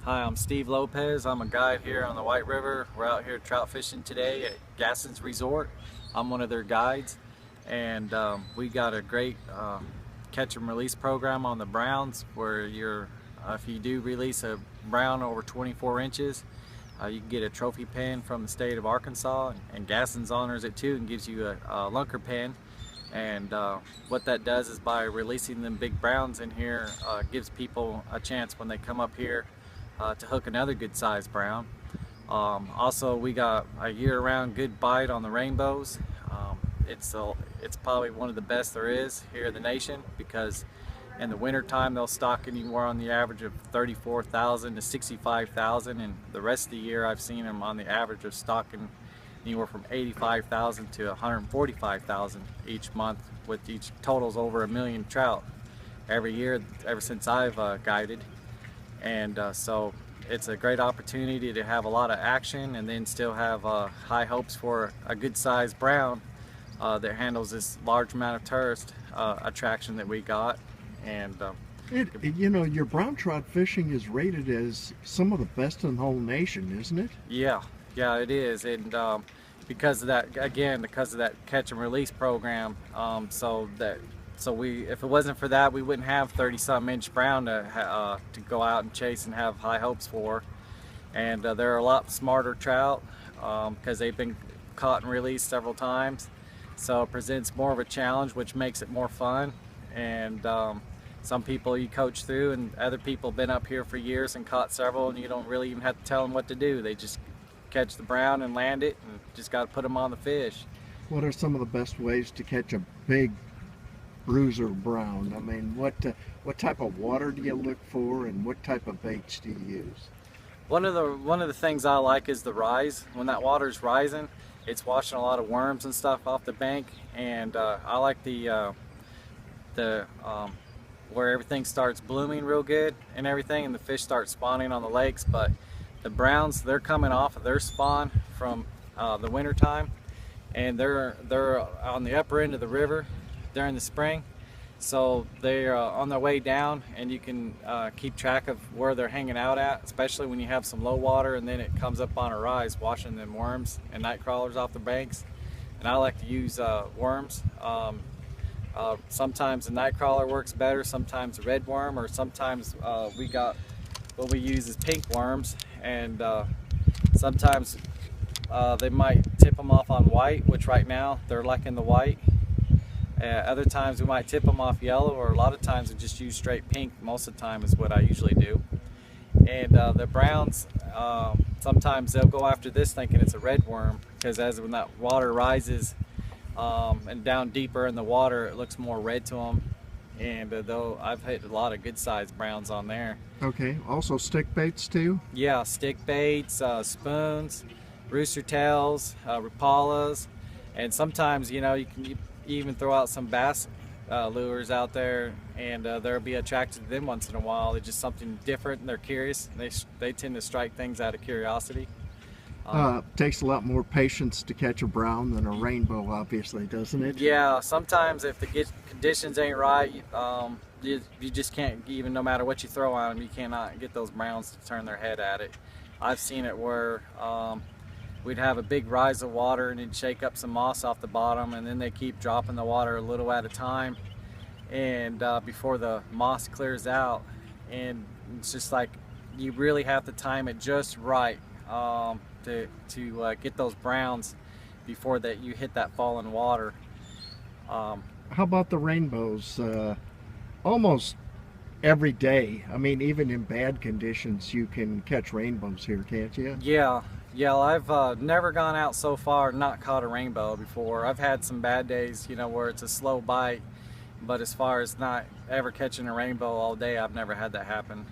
Hi, I'm Steve Lopez. I'm a guide here on the White River. We're out here trout fishing today at Gasson's Resort. I'm one of their guides, and we got a great catch and release program on the browns where if you do release a brown over 24 inches, you can get a trophy pen from the state of Arkansas, and Gasson's honors it too and gives you a lunker pen. And what that does is by releasing them big browns in here, gives people a chance when they come up here to hook another good sized brown. Also, we got a year-round good bite on the rainbows. It's probably one of the best there is here in the nation, because in the winter time they'll stock anywhere on the average of 34,000 to 65,000, and the rest of the year I've seen them on the average of stocking anywhere from 85,000 to 145,000 each month, with each totals over 1,000,000 trout every year ever since I've guided. And so it's a great opportunity to have a lot of action and then still have high hopes for a good sized brown that handles this large amount of tourist attraction that we got. And your brown trout fishing is rated as some of the best in the whole nation, isn't it? yeah, it is. And because of that catch and release program, if it wasn't for that, we wouldn't have 30-something inch brown to go out and chase and have high hopes for. And they're a lot smarter trout because they've been caught and released several times, so it presents more of a challenge, which makes it more fun. And some people you coach through, and other people have been up here for years and caught several, and you don't really even have to tell them what to do. They just catch the brown and land it, and just got to put them on the fish. What are some of the best ways to catch a big bruiser brown? I mean, what type of water do you look for, and what type of baits do you use? One of the things I like is the rise. When that water's rising, it's washing a lot of worms and stuff off the bank, and I like the where everything starts blooming real good and everything, and the fish start spawning on the lakes. But the browns, they're coming off of their spawn from the winter time, and they're on the upper end of the river during the spring, so they're on their way down, and you can keep track of where they're hanging out at, especially when you have some low water and then it comes up on a rise, washing them worms and night crawlers off the banks. And I like to use worms. Sometimes the night crawler works better, sometimes a red worm, or sometimes what we use is pink worms. And sometimes they might tip them off on white, which right now they're liking the white. Other times we might tip them off yellow, or a lot of times we just use straight pink. Most of the time is what I usually do. And the browns, sometimes they'll go after this thinking it's a red worm, because when that water rises and down deeper in the water, it looks more red to them. And though I've hit a lot of good sized browns on there. Okay, also stick baits too? Yeah, stick baits, spoons, rooster tails, rapalas, and sometimes you can even throw out some bass lures out there, and they'll be attracted to them once in a while. It's just something different, and they're curious. They tend to strike things out of curiosity. Takes a lot more patience to catch a brown than a rainbow, obviously, doesn't it? Yeah, sometimes if the conditions ain't right, you just can't, even no matter what you throw on them, you cannot get those browns to turn their head at it. I've seen it where we'd have a big rise of water and it'd shake up some moss off the bottom, and then they keep dropping the water a little at a time, and before the moss clears out. And it's just like, you really have to time it just right to get those browns before that you hit that falling water. How about the rainbows? Almost every day, I mean, even in bad conditions, you can catch rainbows here, can't you? Yeah, I've never gone out so far and not caught a rainbow before. I've had some bad days, where it's a slow bite, but as far as not ever catching a rainbow all day, I've never had that happen.